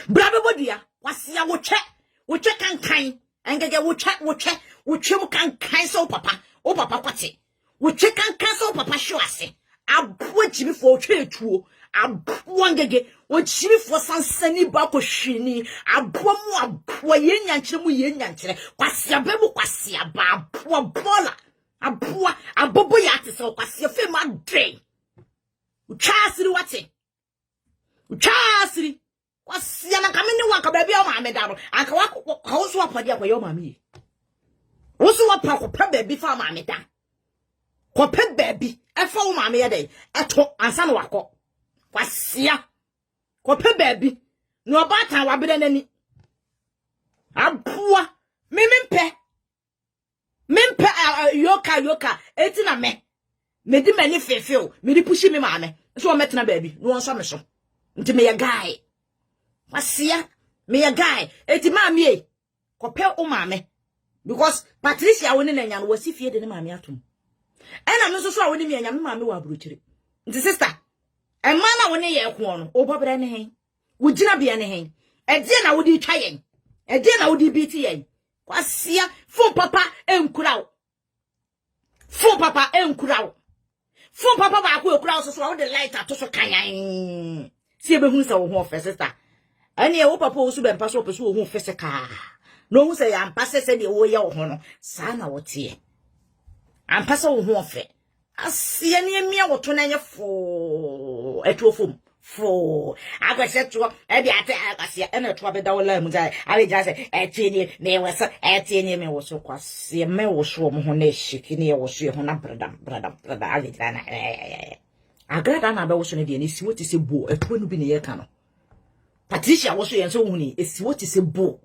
[SPEAKER 1] bra bebodua wasia wo twa kankan engege wo twemu kankan so papa kwate wo twa kankan so papa hwe ase abo jimi fo twa etuo abo ngege wo jimi fo sansani ba ko hwini abo mu abo yenyankyere mu yenyankyere kwasia bemu kwasia ba abo bola abo abobo ya te so kwasia fe ma dre uchasiri wate uchasiri kwasia na kamene wa kababia o ma medaro aka wa ko so apade akoyo ma mi wo so wa pa ko pa baby fa ma meda ko pa baby e fa wo ma me ye dey eto ansa na wakọ kwasia ko pe baby no obata wa bede nani abua mempe yoka eti na me di mani fefeo me di pushi me maame so o metena baby no onso me so nti me ye guy kwasia me ye guy eti maame e ko pe o maame because Patricia woni na nya no wasi fie de ne maame atom ena me so so a woni me nya me maame wa abrochire nti sister e mana woni ye ko no o bobere ne hen wo gina bia ne hen e die na wodi twa yen e die na wodi biti yen kwasia fon papa enkurawo fon papa ba ko ekurawo so wo de light ato so kanyan si e be hunu se wo ho sister ani e wo papa Owusu Bempah so opeso wo ho fisika no hu se ya mpase se de wo ye wo ho no sa na wo tie ampase wo ho ofe asia ne emia wo to na nye fo etuofom fo agase to e bi ate asia e na to abeda wo la mu dai ale ja se etieni me wesa etieni me wo so kwase me wo so mo ho na shiki ne wo so ho na brada ale ja na agrada na be wo so ne de ni si wo ti se bo etuo no bi ne ye ka no Patricia wo so ye so hu ni esi wo ti se bo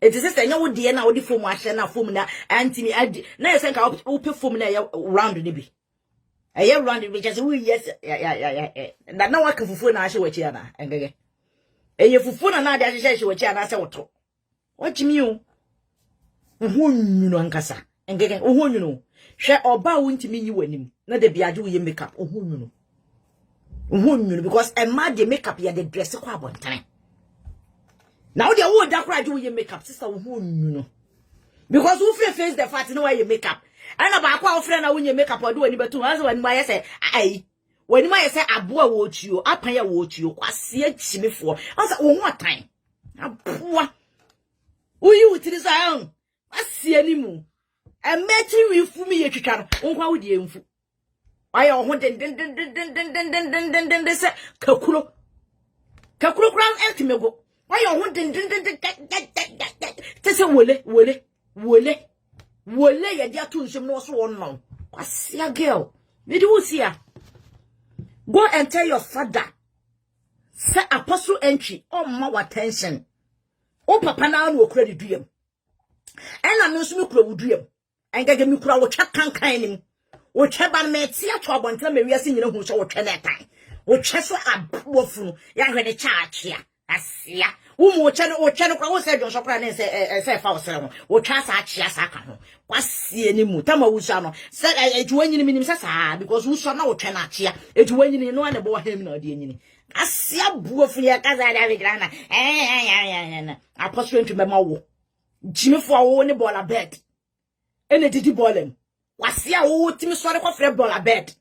[SPEAKER 1] it is nya wo de na wo di fom ahye na fom na antimi adi na ye senka wo pe fom na ye round ni bi eye round ni just we yes ya na wa ka fufu na ahye wachi ana engege eye fufu na ade ahye wachi ana se woto wachimi o ho nwunu ankasa engege ho nwunu hwe oba wo ntimi nyi wanim na de biade wo ye makeup ho nwunu because a man de makeup ya de dress kwa bontane. Now they would that do your makeup, sister. Who because who face the fact no way you makeup. And about our friend when you makeup or do any but to us when my say, I when my say abua watch you, up here watch you, I see it before. I said, one more time. Abua. Who you to this own? I see any more. And met you for me, you can. Oh, how would you? I want then they say, Kakuro ground empty me go. Why you want to say wole ya dia to nsem no so won no kwasia girl me do see ya go and tell your father say apostle entry ma attention o papa na no okura de duam ena no so me kura wuduam engage me kura wo twa kankan nim wo twa ban me tia to abontra me wiase nyina hu so wo twa na tan wo twa so abofunu ya hwede chaachia asia wo mo chane kwa wo se jonso kra ne se fa wo sere ho wo twa sa achia sa ka ho kwasie ni mu tama wusa no se ejuwanyini minim se sa because wusa na wo twa na achia ejuwanyini no na bo hem na ode anyini asia buofu ya kaza da vigrana apostle ntwe mema wo jimefo wo ne bola bed ene didi bolem kwasia wo timi sore kwa fre bola bed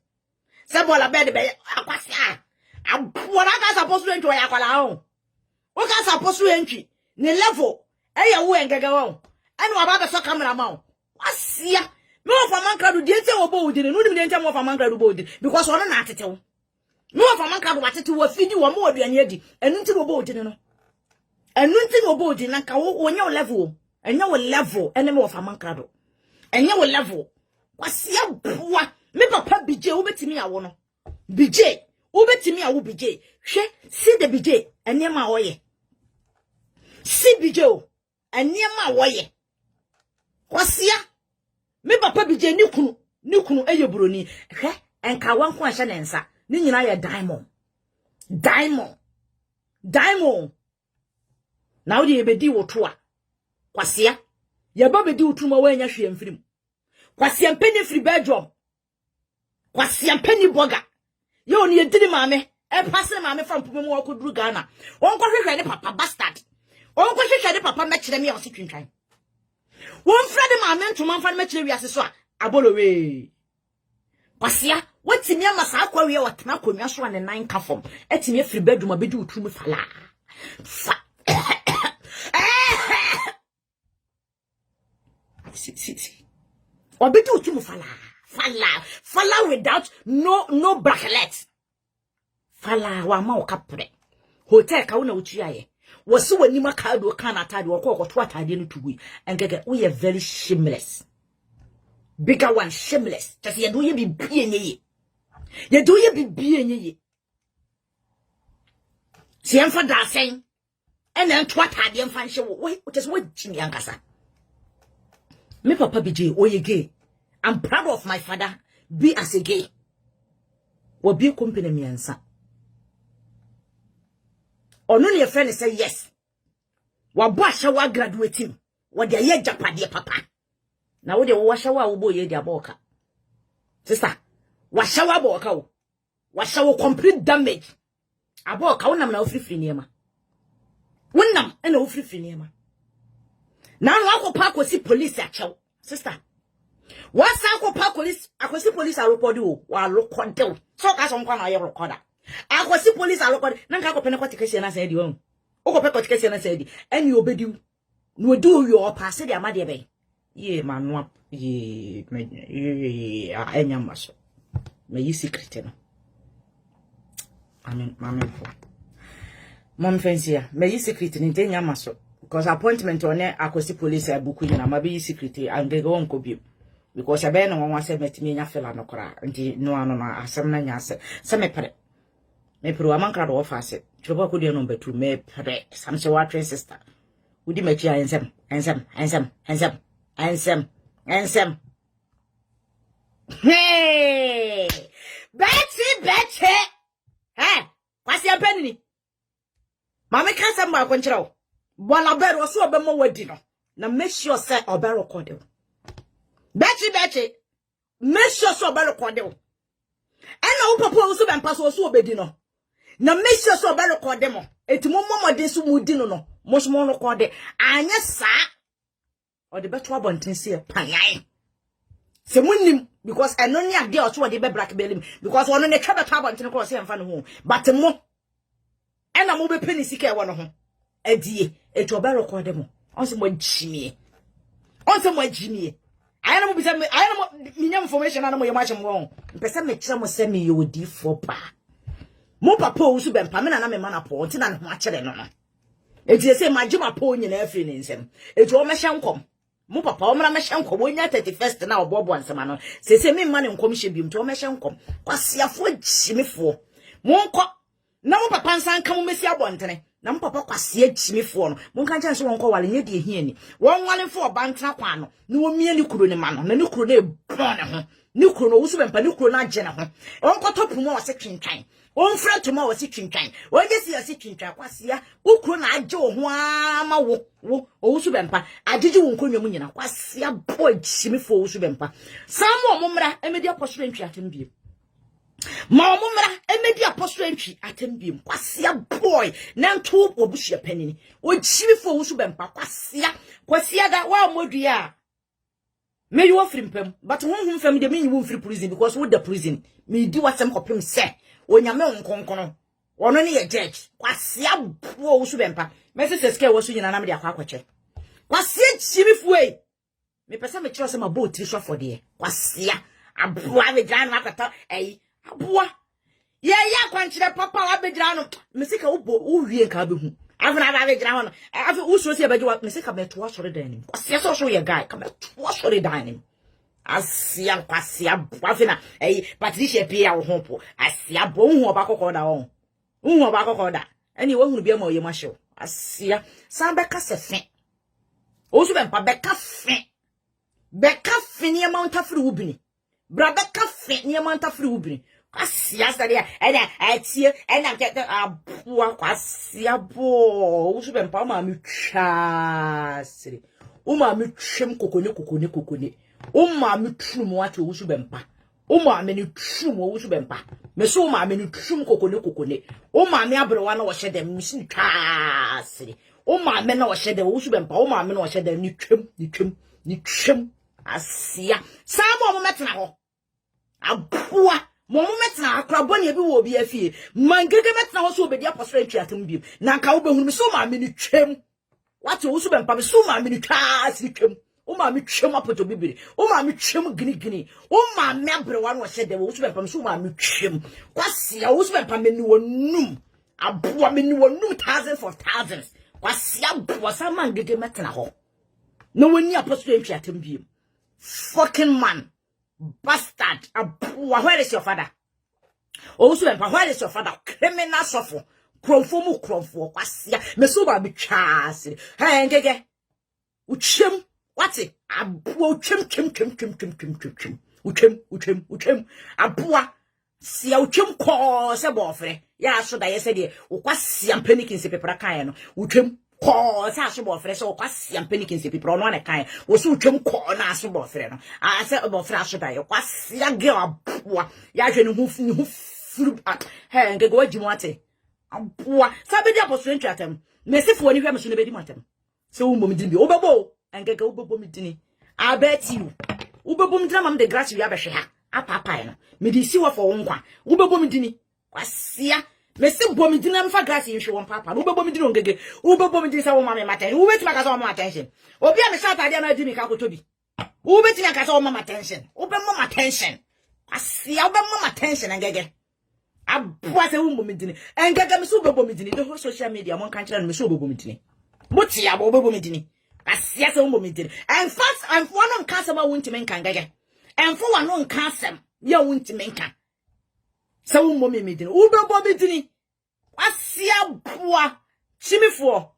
[SPEAKER 1] se bola bed be akwasia What I supposed to enter ya kwala o. O ka supposed to entry. Ne level. Eya wo engega wo. Enu aba so camera ma o. Asia. Me of man crowd dey say obo odi no nim dey ntem of man crowd obo odi because ono na atete wo. Me of man crowd watete wo fidi wo ma oduane adi. Enu nti obo odi no. Enu nti obo odi na ka wo nya level. Enya wo level ene me of man crowd. Enya wo level. Kwasia boa. Me papa BJ wo betimi awo no. BJ wo betimi awo BJ. Hwe see the BJ enema woye. See BJ o enema woye. Kwasia me papa BJ ni kunu eye buroni. Hwe enka wanko ahye ne nsa. Ni nyina ye diamond. Na wo de yebedi woto a. Kwasia ye ba bedi wotuma wa anya hwe amfirim. Kwasia mpeni free bedroom. Kwasia mpeni boga. Ye oni edini maame. E passe maame from pumemu wakoduru Ghana. Won ko hwehwe ne papa bastard. Won ko hwehwe ne papa mekire me ose twintwan. Won fra de maame ntoma mfa mekire wiase so a abolo we. Kwasia watimi amasa akwa we watena konwa so ne nan ka fom. Etimi free bedroom abedi woturu fala. Si. Obedi woturu fala without no bracelet. Fala wa ma okapre. Hotel ka wona uchiaye. Wosi wani maka do kan atade wo ko to atade no tugui. Engege we are very shameless. Bigger one shameless. Just ye do ye bibie nyeye. Ye do ye bibie nyeye. Si emfa da sen. Ena to atade emfa nhye wo. We just what chimi ankasa. Me papa BJ oye gay. I'm proud of my father. Be as a gay. Wo be company miansa. Ono ne friend say yes. Wa bo ahya wa graduating. Wo de ye japade papa. Na wo de wo ahya wa wo bo ye de aboka. Sister, wa ahya wa aboka wo. Wa ahya wo complete damage. Aboka wonam na ofrifri niema. Wonam na ofrifri niema. Na no akopa akosi police achew. Sister, what's akosi police a record you wa record you. So ka so nkwa na ye recorder. Akosi police a record na nka akopene kwatikesi na say di won. Okope kwatikesi na say di eni obedi no odi owi o pass de amade be. Ye manwa ye enya maso. Me yi secret no. Amen for. Mom fancy me yi secret ni enya maso. Because appointment on akosi police abuku na mabe secret angege won ko bi because abe na won wase metimi nya fela no kora nti no ano na asem na nya se me pere amankra do ofase trobo ko de no betu me pere samse wa twin sister udi machi ensem hey betty hey kwasi apenini mama ka sam ba ko nchirawo Bola bero so obemo wadi no na make sure say obe record you. Betty make sure so obe record you. Ena wo papa Owusu Bempah so obedi no na make sure so obe record mo eti mo de so mudi no mo so mo record anya sa o de beto abonten se panyan se munim because eno ne ade o so de be black belly because ono ne twa beto abonten ko se emfa no ho but mo ena mo be penisi ka e wo no ho adie eto ba record mo onse mo jimie ayana mo bisa me ayana mo minya information na mo yema chim won mpesa me kire mo se me yodi for pa mo papa Owusu Bempah me na me mana po nti na ne ho akere no no eti se magima po nyina afri ne nsem eti o mehye nkom mo papa o mra mehye nkom onya 31st na obobo ansema no se me ma ne nkom hye bium to o mehye nkom kwasiafo jimifo mo nko na mo papa nsan ka mo mesi abontene na mpapa kwase achimifo no monka nche so wonko wale nye de ehia ni won wale fo obantena kwa no na womie ni kuro ni ma no na ni kuro na ebon ne ho ni kuro no Owusu Bempah ni kuro na agye ne ho wonko topu mo wase twintwan won fra to mo wase twintwan won je si wase twintwan kwase ya ukuro na agye wo ho ama wo Owusu Bempah agyeje wo nkonwa mu nyina kwase ya boy achimifo Owusu Bempah samo momra emedi aposoro ntwi atembie ma omumra emedi apostle entwi atembiem kwasia boy na nto obuhia panini ochimifo Owusu Bempah kwasia da wa modua me you free mpem but honhom fam de me you free prison because with the prison me di wasem kopem se onyame nkonkono Ono ne ye judge. Kwasi Abuo Owusu Bempah. Mesi seske wo so nyina na me de akwache. Kwasi chimifo e. Me pesa me kiro se ma bo tiri so for de. Kwasi Abuo abegyina no akata Abuo. Ye kwanchire papa abegyina no. Mesika wo wie nka behu. Afuna abegyina ho no. Afi usuro se abegyi wa mesika me to asore dan nim. Kwasi so ye guy. Ka me to asore dan nim. Asia kwasi Abuo afina Patricia pia wo hopo. Asia bo hu oba kokoda won. Hu oba kokoda. Ani wo hunu bia ma oyema hyew. Asia san beka se fe. Owusu Bempah beka fe. Beka fe ni amount afri ubini. Bra beka fe ni amount afri ubini. Asia sade atie ena kete Abuo Asia bo. Owusu Bempah ma mi twasire. O ma mi twem kokone. O ma mi twum wate Owusu Bempah. O ma me ni twum Owusu Bempah. Me so ma me ni twum kokone. O ma me abrewa na wo hye dem misin twasire. O ma me na wo hye dem Owusu Bempah. O ma me na wo hye dem ni twem. Asia. Samo mo metena ho. Abuo. Mo metena akra boni ebi wo obi afie. Mangege metena ho so obedi apostle ntwiatem biem. Na nka wo behunu me so ma me ni twem. Wate Owusu Bempah me so ma me ni twasire twem. O ma me twem apoto bibiri. O ma me twem gini. O ma me abrewa na wo hye dem Owusu Bempah me so ma me twem. Kwase Owusu Bempah me ni wonum. Abuo me ni wonum thousands of thousands. Kwase Abuo sa mangege metena ho. No woni apostle ntwiatem biem. Fucking man. Bastard. Abuo, where is your father? Owusu Bempah, where is your father? Criminal suffer. Kromfo kwase. Me so ba me twase. Hey ngege. Uchem. What's it? Abuo chim. Uchem. Abuo. Si uchem ko se bofre. Ya so da ye se de. Ukwase ampani kinse pepra kan no. Uchem ko se aso bofre se ukwase ampani kinse pepra no na kan. Wo so uchem ko na aso bofre no. A se bofre aso da ye. Ukwase age Abuo. Ya hwe ne hu furu. He ngege wagimo ate. Abuo. Sabe di apostle ntwatem. Mesifo ni hwe me so ne bedi matem. Se wo mom din bi. Obebo. Engege ubebo midini. I bet you. Ubebo midina mam de grass wi abehwe ha. Apapa no. Me di si wo for wonkwa. Ubebo midini. Kwasia. Me si bo midina mfa grass nhwe won papa. Ubebo midini ongege. Ubebo midini sa wo mama maten. Ubeti maka sa wo mama attention. Obi a me sa atade na adi mi ka kotobi. Ubeti maka sa wo mama attention. Ube mama attention. Kwasia ube mama attention engege. Abuo se wo mbo midini. Engege me so ubebo midini. The whole social media mon kan kire me so ubebo midini. Moti ya bo ubebo midini. Asia se wo midini. And fast and one on cancer ma wunti men kan gege. And for one on cancer ya wunti men kan. Se wo midini. Ubebo midini. Asia Abuo chimifo.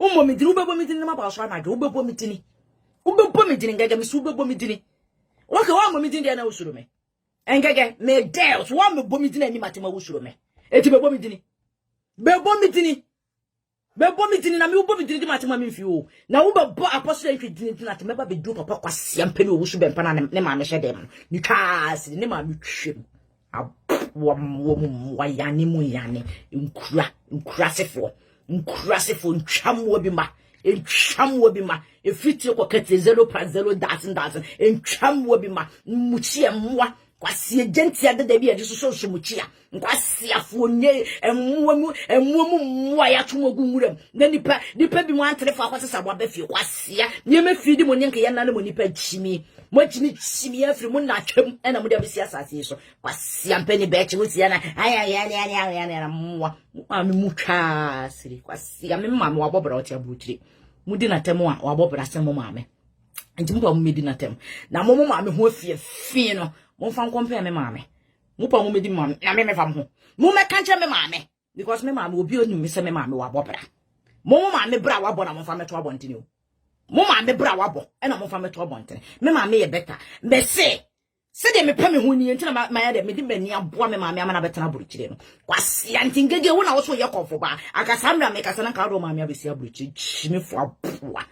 [SPEAKER 1] Wo midini ubebo midini ma ba so na de ubebo midini. Ubebo midini gege me su ubebo midini. Waka wa mo midini na usuro me. Engege me deals wa me bo midini ani matema usuro me. Eti bebo midini. Bebo midini. Bebo midini na me ubo midini di matema me mfio. Na wo bebo apostle entwe dini na te meba be do papa kwase ampani Owusu Bempah na ne ma me hyedem. Ni twase ne ma me twem. Abuo wayane mu yane. Nkurasefo ntwam wo bi ma. Entwam wo bi ma. Efiti ko kete 0.0 dazen. Entwam wo bi ma. Muchie mwa. Kwasi gentia de bi edi so muchia. Kwasi afo nye enwo mu ya twogu nwuram. Na nipa bi mu antrefa akwase bo abafi kwasi ya. Nye me fidi mo nyenke ya na mo nipa chimi. Mo chimi afiri mo na twam na mo de abisi asase so. Kwasi ampani be chi wusi ya na aya na mwa. Mami mutwa siri kwasi ya me mama wabobra oti abutire. Mudi na temu a wabobra sem mo mame. Nti mo ba mo medi na tem. Na mo mame ho afie no. Mo fan compare me mame. Mo pa mo medi mame na me fam ho. Mo me kanche me mame because me mame obi onu me se me mame wabobra. Mo mame bra wabo na mo fa meto abontini o. Mo mame bra wabo e na mo fa meto abontini. Me mame ye better. Me se de me pa me ho ni nti na ma ya de me di mani aboa me mame amana betena buruchire no. Kwase antingege wo na wo so ye kofo ba. Akasa mra me kasa na ka do mame abesi aburuchire chimi fo aboa.